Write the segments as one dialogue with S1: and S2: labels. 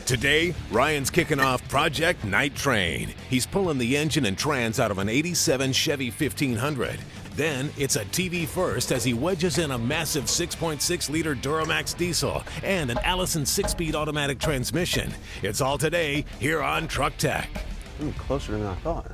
S1: Today, Ryan's kicking off Project Night Train. He's pulling the engine and trans out of an '87 Chevy 1500. Then it's a TV first as he wedges in a massive 6.6-liter Duramax diesel and an Allison 6-speed automatic transmission. It's all today here on Truck Tech.
S2: Closer than I thought.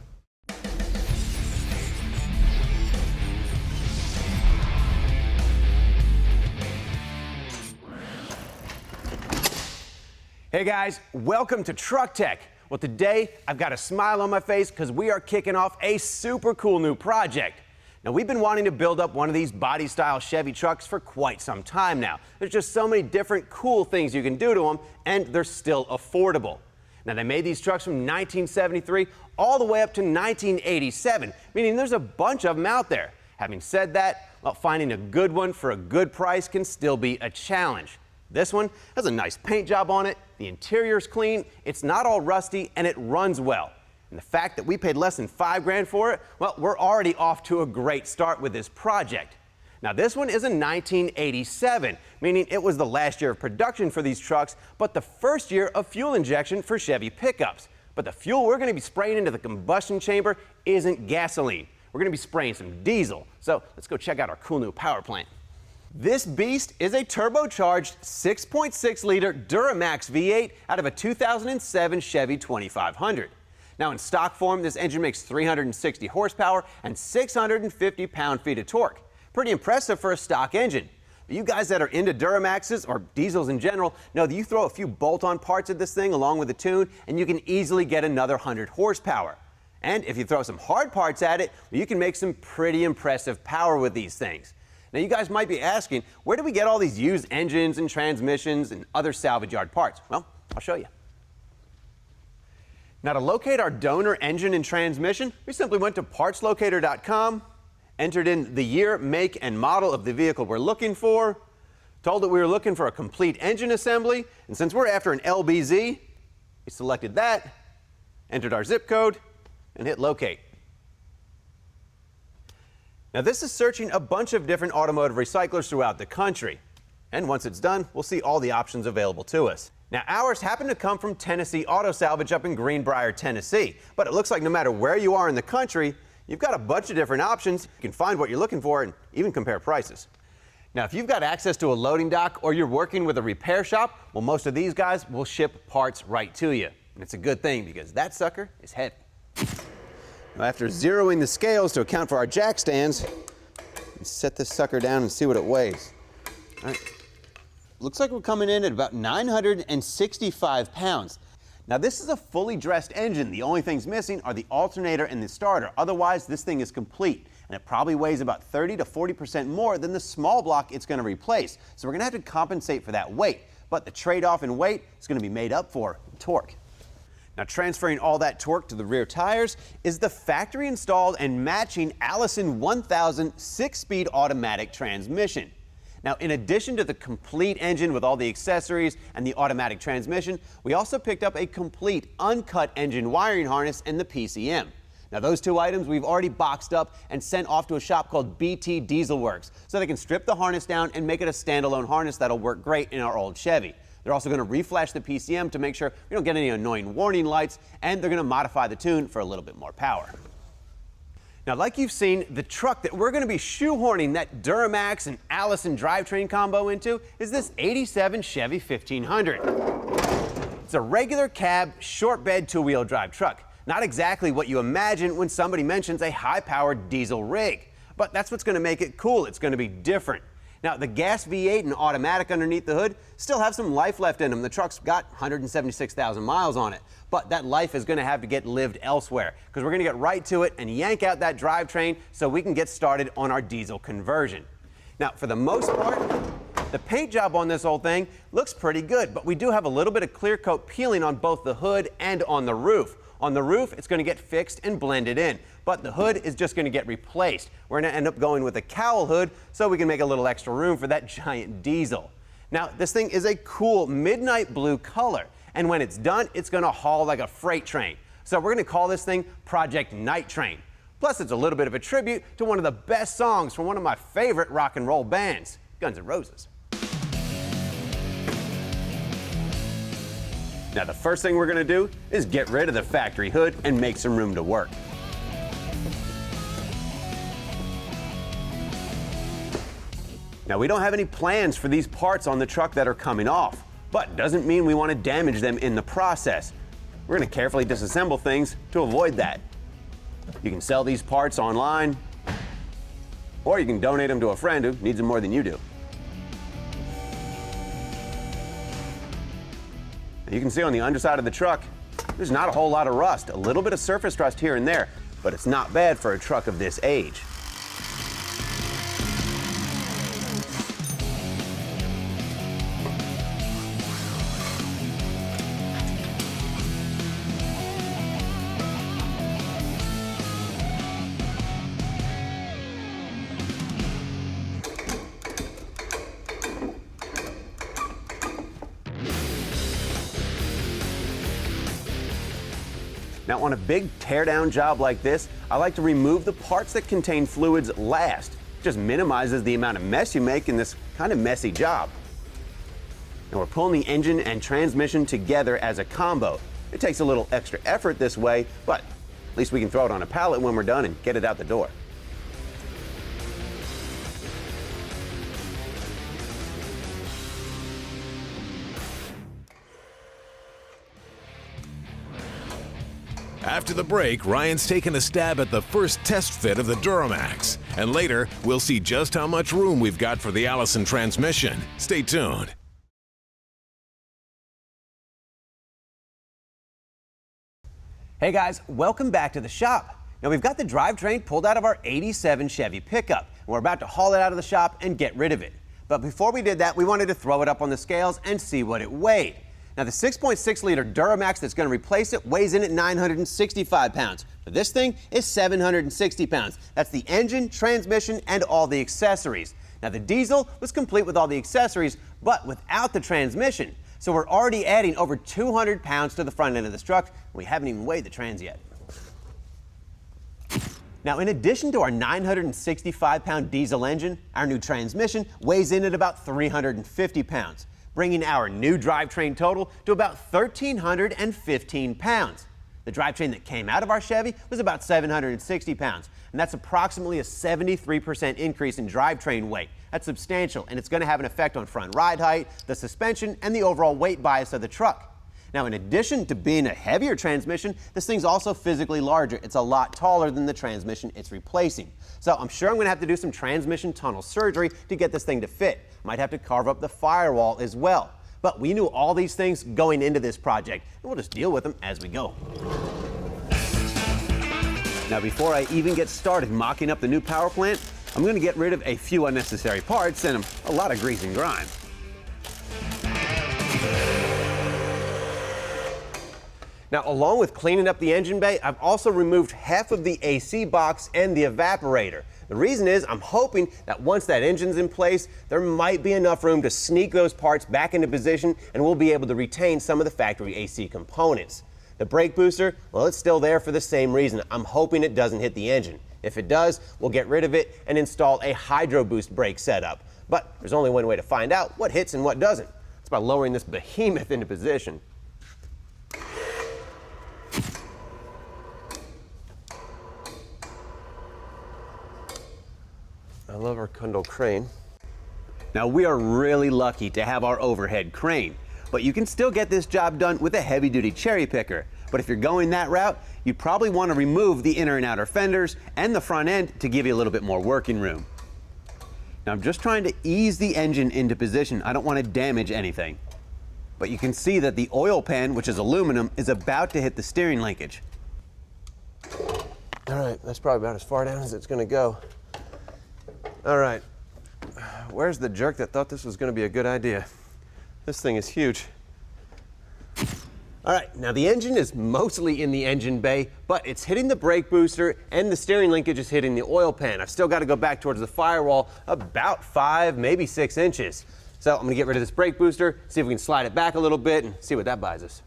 S2: Hey guys, welcome to Truck Tech. Well, today I've got a smile on my face because we are kicking off a super cool new project. Now, we've been wanting to build up one of these body-style Chevy trucks for quite some time now. There's just so many different cool things you can do to them, and they're still affordable. Now, they made these trucks from 1973 all the way up to 1987, meaning there's a bunch of them out there. Having said that, well, finding a good one for a good price can still be a challenge. This one has a nice paint job on it, the interior's clean, it's not all rusty, and it runs well. And the fact that we paid less than $5 grand for it, well, we're already off to a great start with this project. Now, this one is a 1987, meaning it was the last year of production for these trucks, but the first year of fuel injection for Chevy pickups. But the fuel we're going to be spraying into the combustion chamber isn't gasoline. We're going to be spraying some diesel. So let's go check out our cool new power plant. This beast is a turbocharged 6.6-liter Duramax V8 out of a 2007 Chevy 2500. Now, in stock form, this engine makes 360 horsepower and 650 pound-feet of torque. Pretty impressive for a stock engine. But you guys that are into Duramaxes or diesels in general know that you throw a few bolt-on parts at this thing along with the tune, and you can easily get another 100 horsepower. And if you throw some hard parts at it, you can make some pretty impressive power with these things. Now, you guys might be asking, where do we get all these used engines and transmissions and other salvage yard parts? Well, I'll show you. Now, to locate our donor engine and transmission, we simply went to partslocator.com, entered in the year, make, and model of the vehicle we're looking for, told that we were looking for a complete engine assembly, and since we're after an LBZ, we selected that, entered our zip code, and hit locate. Now, this is searching a bunch of different automotive recyclers throughout the country. And once it's done, we'll see all the options available to us. Now, ours happen to come from Tennessee Auto Salvage up in Greenbrier, Tennessee. But it looks like no matter where you are in the country, you've got a bunch of different options. You can find what you're looking for and even compare prices. Now, if you've got access to a loading dock or you're working with a repair shop, well, most of these guys will ship parts right to you. And it's a good thing because that sucker is heavy. Now, after zeroing the scales to account for our jack stands, let's set this sucker down and see what it weighs. All right. Looks like we're coming in at about 965 pounds. Now, this is a fully dressed engine. The only things missing are the alternator and the starter. Otherwise, this thing is complete, and it probably weighs about 30 to 40% more than the small block it's going to replace. So we're going to have to compensate for that weight, but the trade-off in weight is going to be made up for in torque. Now, transferring all that torque to the rear tires is the factory-installed and matching Allison 1000 6-speed automatic transmission. Now, in addition to the complete engine with all the accessories and the automatic transmission, we also picked up a complete uncut engine wiring harness and the PCM. Now, those two items we've already boxed up and sent off to a shop called DieselWorks so they can strip the harness down and make it a standalone harness that'll work great in our old Chevy. They're also going to reflash the PCM to make sure we don't get any annoying warning lights, and they're going to modify the tune for a little bit more power. Now, like you've seen, the truck that we're going to be shoehorning that Duramax and Allison drivetrain combo into is this '87 Chevy 1500. It's a regular cab, short bed, two-wheel drive truck. Not exactly what you imagine when somebody mentions a high-powered diesel rig, but that's what's going to make it cool. It's going to be different. Now, the gas V8 and automatic underneath the hood still have some life left in them. The truck's got 176,000 miles on it, but that life is going to have to get lived elsewhere because we're going to get right to it and yank out that drivetrain so we can get started on our diesel conversion. Now, for the most part, the paint job on this old thing looks pretty good, but we do have a little bit of clear coat peeling on both the hood and on the roof. On the roof, it's going to get fixed and blended in, but the hood is just going to get replaced. We're going to end up going with a cowl hood so we can make a little extra room for that giant diesel. Now, this thing is a cool midnight blue color, and when it's done, it's going to haul like a freight train. So we're going to call this thing Project Night Train. Plus, it's a little bit of a tribute to one of the best songs from one of my favorite rock and roll bands, Guns N' Roses. Now the first thing we're going to do is get rid of the factory hood and make some room to work. Now we don't have any plans for these parts on the truck that are coming off, but doesn't mean we want to damage them in the process. We're going to carefully disassemble things to avoid that. You can sell these parts online, or you can donate them to a friend who needs them more than you do. You can see on the underside of the truck, there's not a whole lot of rust, a little bit of surface rust here and there, but it's not bad for a truck of this age. Now on a big teardown job like this, I like to remove the parts that contain fluids last. It just minimizes the amount of mess you make in this kind of messy job. Now we're pulling the engine and transmission together as a combo. It takes a little extra effort this way, but at least we can throw it on a pallet when we're done and get it out the door.
S1: After the break, Ryan's taking a stab at the first test fit of the Duramax. And later, we'll see just how much room we've got for the Allison transmission. Stay tuned.
S2: Hey guys, welcome back to the shop. Now we've got the drivetrain pulled out of our '87 Chevy pickup. And we're about to haul it out of the shop and get rid of it. But before we did that, we wanted to throw it up on the scales and see what it weighed. Now the 6.6 liter Duramax that's going to replace it weighs in at 965 pounds. But this thing is 760 pounds. That's the engine, transmission, and all the accessories. Now the diesel was complete with all the accessories, but without the transmission. So we're already adding over 200 pounds to the front end of this truck. We haven't even weighed the trans yet. Now in addition to our 965-pound diesel engine, our new transmission weighs in at about 350 pounds. Bringing our new drivetrain total to about 1,315 pounds. The drivetrain that came out of our Chevy was about 760 pounds, and that's approximately a 73% increase in drivetrain weight. That's substantial, and it's going to have an effect on front ride height, the suspension, and the overall weight bias of the truck. Now, in addition to being a heavier transmission, this thing's also physically larger. It's a lot taller than the transmission it's replacing. So I'm sure I'm going to have to do some transmission tunnel surgery to get this thing to fit. Might have to carve up the firewall as well. But we knew all these things going into this project, and we'll just deal with them as we go. Now, before I even get started mocking up the new power plant, I'm going to get rid of a few unnecessary parts and a lot of grease and grime. Now, along with cleaning up the engine bay, I've also removed half of the AC box and the evaporator. The reason is I'm hoping that once that engine's in place, there might be enough room to sneak those parts back into position and we'll be able to retain some of the factory AC components. The brake booster, well, it's still there for the same reason. I'm hoping it doesn't hit the engine. If it does, we'll get rid of it and install a hydro boost brake setup. But there's only one way to find out what hits and what doesn't. It's by lowering this behemoth into position. I love our Kundal crane. Now we are really lucky to have our overhead crane, but you can still get this job done with a heavy-duty cherry picker. But if you're going that route, you probably want to remove the inner and outer fenders and the front end to give you a little bit more working room. Now I'm just trying to ease the engine into position. I don't want to damage anything. But you can see that the oil pan, which is aluminum, is about to hit the steering linkage. All right, that's probably about as far down as it's going to go. All right, where's the jerk that thought this was going to be a good idea? This thing is huge. All right, now the engine is mostly in the engine bay, but it's hitting the brake booster and the steering linkage is hitting the oil pan. I've still got to go back towards the firewall about 5, maybe 6 inches. So I'm going to get rid of this brake booster, see if we can slide it back a little bit and see what that buys us.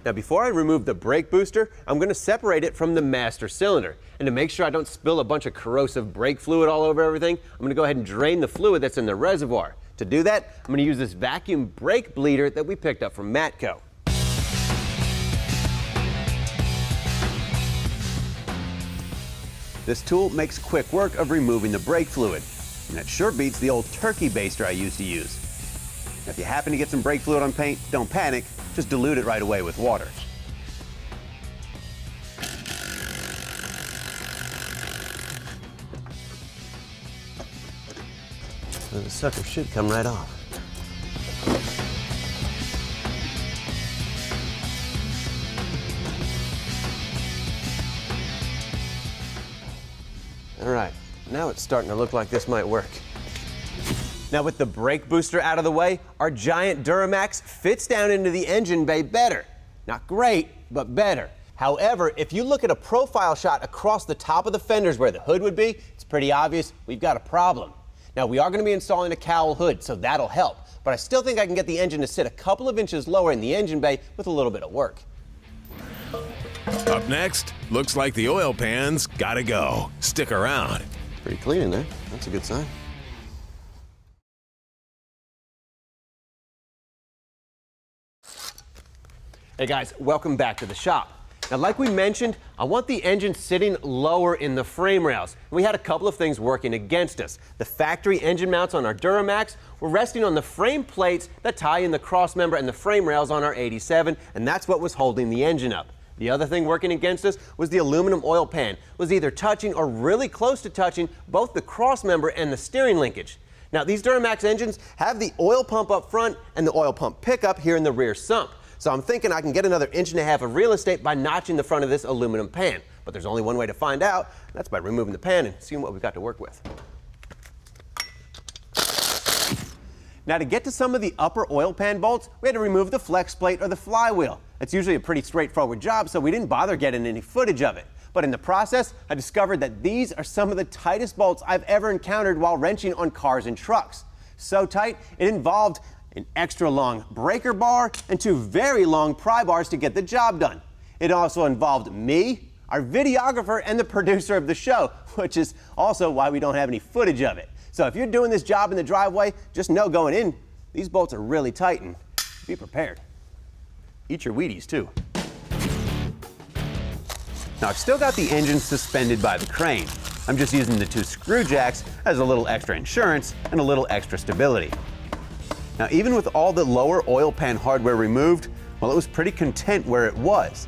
S2: Now before I remove the brake booster, I'm going to separate it from the master cylinder. And to make sure I don't spill a bunch of corrosive brake fluid all over everything, I'm going to go ahead and drain the fluid that's in the reservoir. To do that, I'm going to use this vacuum brake bleeder that we picked up from Matco. This tool makes quick work of removing the brake fluid, and it sure beats the old turkey baster I used to use. Now, if you happen to get some brake fluid on paint, don't panic, just dilute it right away with water. So the sucker should come right off. All right, now it's starting to look like this might work. Now with the brake booster out of the way, our giant Duramax fits down into the engine bay better. Not great, but better. However, if you look at a profile shot across the top of the fenders where the hood would be, it's pretty obvious we've got a problem. Now we are going to be installing a cowl hood, so that'll help. But I still think I can get the engine to sit a couple of inches lower in the engine bay with a little bit of work.
S1: Up next, looks like the oil pan's gotta go. Stick around.
S2: Pretty clean in there. That's a good sign. Hey guys, welcome back to the shop. Now like we mentioned, I want the engine sitting lower in the frame rails. We had a couple of things working against us. The factory engine mounts on our Duramax were resting on the frame plates that tie in the cross member and the frame rails on our 87, and that's what was holding the engine up. The other thing working against us was the aluminum oil pan. It was either touching or really close to touching both the cross member and the steering linkage. Now these Duramax engines have the oil pump up front and the oil pump pickup here in the rear sump. So I'm thinking I can get another 1.5 inches of real estate by notching the front of this aluminum pan. But there's only one way to find out, and that's by removing the pan and seeing what we've got to work with. Now to get to some of the upper oil pan bolts, we had to remove the flex plate or the flywheel. It's usually a pretty straightforward job, so we didn't bother getting any footage of it. But in the process, I discovered that these are some of the tightest bolts I've ever encountered while wrenching on cars and trucks. So tight, it involved an extra long breaker bar and 2 very long pry bars to get the job done. It also involved me, our videographer, and the producer of the show, which is also why we don't have any footage of it. So if you're doing this job in the driveway, just know going in, these bolts are really tight and be prepared. Eat your Wheaties too. Now I've still got the engine suspended by the crane. I'm just using the 2 screw jacks as a little extra insurance and a little extra stability. Now even with all the lower oil pan hardware removed, well, it was pretty content where it was.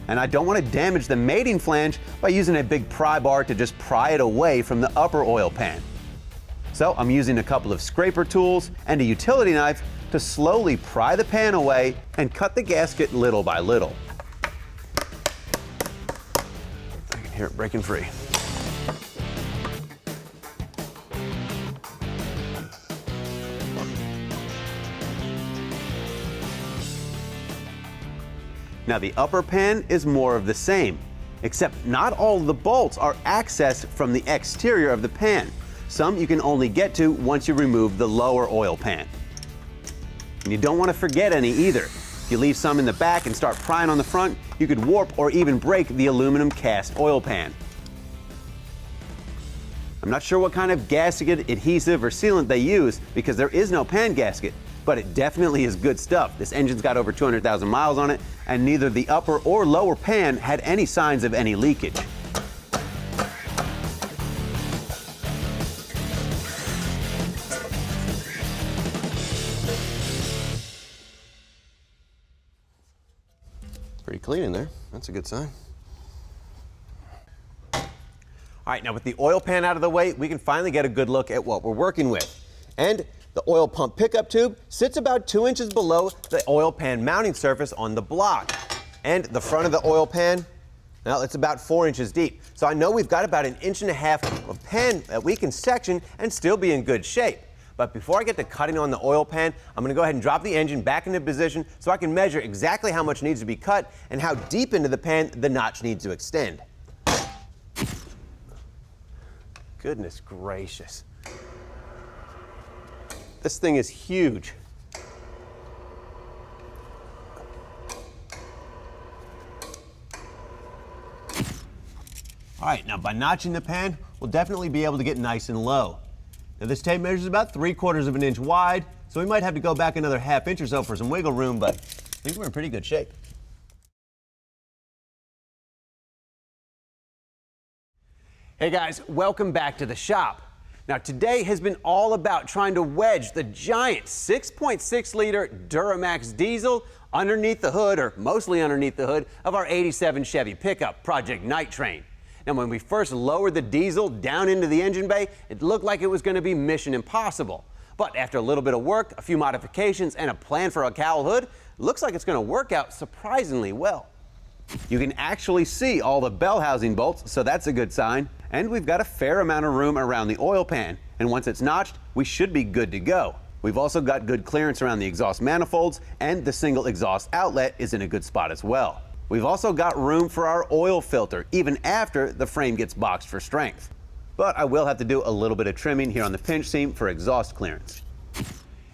S2: And I don't want to damage the mating flange by using a big pry bar to just pry it away from the upper oil pan. So I'm using a couple of scraper tools and a utility knife to slowly pry the pan away and cut the gasket little by little. I can hear it breaking free. Now the upper pan is more of the same, except not all of the bolts are accessed from the exterior of the pan. Some you can only get to once you remove the lower oil pan. And you don't want to forget any either. If you leave some in the back and start prying on the front, you could warp or even break the aluminum cast oil pan. I'm not sure what kind of gasket, adhesive, or sealant they use because there is no pan gasket, but it definitely is good stuff. This engine's got over 200,000 miles on it, and neither the upper or lower pan had any signs of any leakage. Pretty clean in there. That's a good sign. All right, now with the oil pan out of the way, we can finally get a good look at what we're working with. And the oil pump pickup tube sits about 2 inches below the oil pan mounting surface on the block. And the front of the oil pan, well, it's about 4 inches deep. So I know we've got about 1.5 inches of pan that we can section and still be in good shape. But before I get to cutting on the oil pan, I'm going to go ahead and drop the engine back into position so I can measure exactly how much needs to be cut and how deep into the pan the notch needs to extend. Goodness gracious. This thing is huge. All right, now by notching the pan, we'll definitely be able to get nice and low. Now this tape measures about 3/4 of an inch wide, so we might have to go back another 1/2 inch or so for some wiggle room, but I think we're in pretty good shape. Hey guys, welcome back to the shop. Now today has been all about trying to wedge the giant 6.6 liter Duramax diesel underneath the hood, or mostly underneath the hood, of our 87 Chevy pickup, Project Night Train. Now when we first lowered the diesel down into the engine bay, it looked like it was going to be mission impossible. But after a little bit of work, a few modifications, and a plan for a cowl hood, it looks like it's going to work out surprisingly well. You can actually see all the bell housing bolts, so that's a good sign. And we've got a fair amount of room around the oil pan, and once it's notched, we should be good to go. We've also got good clearance around the exhaust manifolds, and the single exhaust outlet is in a good spot as well. We've also got room for our oil filter, even after the frame gets boxed for strength. But I will have to do a little bit of trimming here on the pinch seam for exhaust clearance.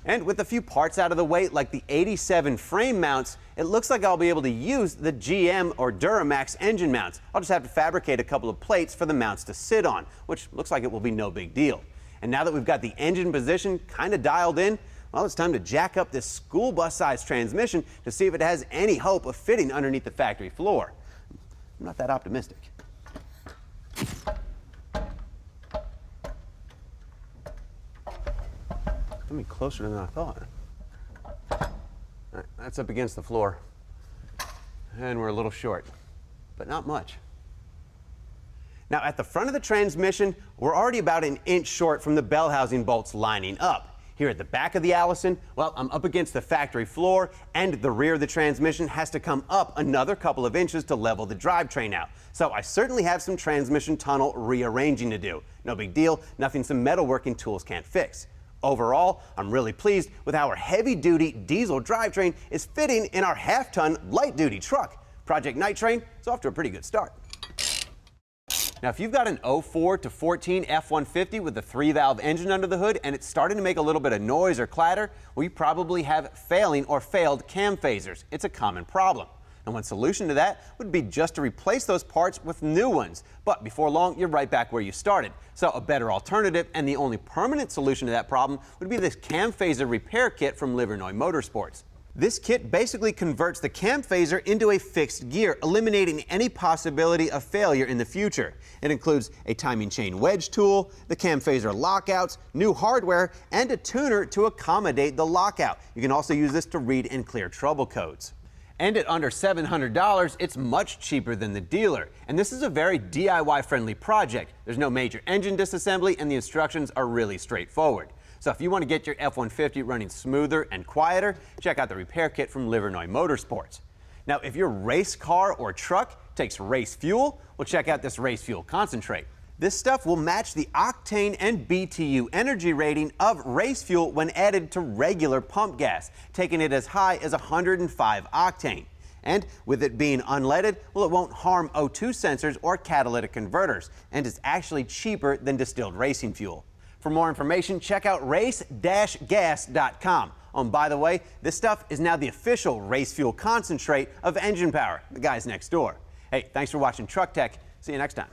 S2: And with a few parts out of the way, like the 87 frame mounts, it looks like I'll be able to use the GM or Duramax engine mounts. I'll just have to fabricate a couple of plates for the mounts to sit on, which looks like it will be no big deal. And now that we've got the engine position kind of dialed in, well, it's time to jack up this school bus-sized transmission to see if it has any hope of fitting underneath the factory floor. I'm not that optimistic. Coming closer than I thought. All right, that's up against the floor. And we're a little short, but not much. Now at the front of the transmission, we're already about an inch short from the bell housing bolts lining up. Here at the back of the Allison, well, I'm up against the factory floor, and the rear of the transmission has to come up another couple of inches to level the drivetrain out. So I certainly have some transmission tunnel rearranging to do. No big deal, nothing some metalworking tools can't fix. Overall, I'm really pleased with how our heavy-duty diesel drivetrain is fitting in our half-ton light-duty truck. Project Night Train is off to a pretty good start. Now, if you've got an 04 to 14 F-150 with a 3-valve engine under the hood and it's starting to make a little bit of noise or clatter, well, you probably have failing or failed cam phasers. It's a common problem. And one solution to that would be just to replace those parts with new ones. But before long, you're right back where you started. So a better alternative, and the only permanent solution to that problem, would be this cam phaser repair kit from Livernois Motorsports. This kit basically converts the cam phaser into a fixed gear, eliminating any possibility of failure in the future. It includes a timing chain wedge tool, the cam phaser lockouts, new hardware, and a tuner to accommodate the lockout. You can also use this to read and clear trouble codes. And at under $700, it's much cheaper than the dealer. And this is a very DIY-friendly project. There's no major engine disassembly, and the instructions are really straightforward. So if you want to get your F-150 running smoother and quieter, check out the repair kit from Livernois Motorsports. Now, if your race car or truck takes race fuel, well, check out this race fuel concentrate. This stuff will match the octane and BTU energy rating of race fuel when added to regular pump gas, taking it as high as 105 octane. And with it being unleaded, well, it won't harm O2 sensors or catalytic converters, and is actually cheaper than distilled racing fuel. For more information, check out race-gas.com. Oh, and by the way, this stuff is now the official race fuel concentrate of Engine Power, the guys next door. Hey, thanks for watching Truck Tech. See you next time.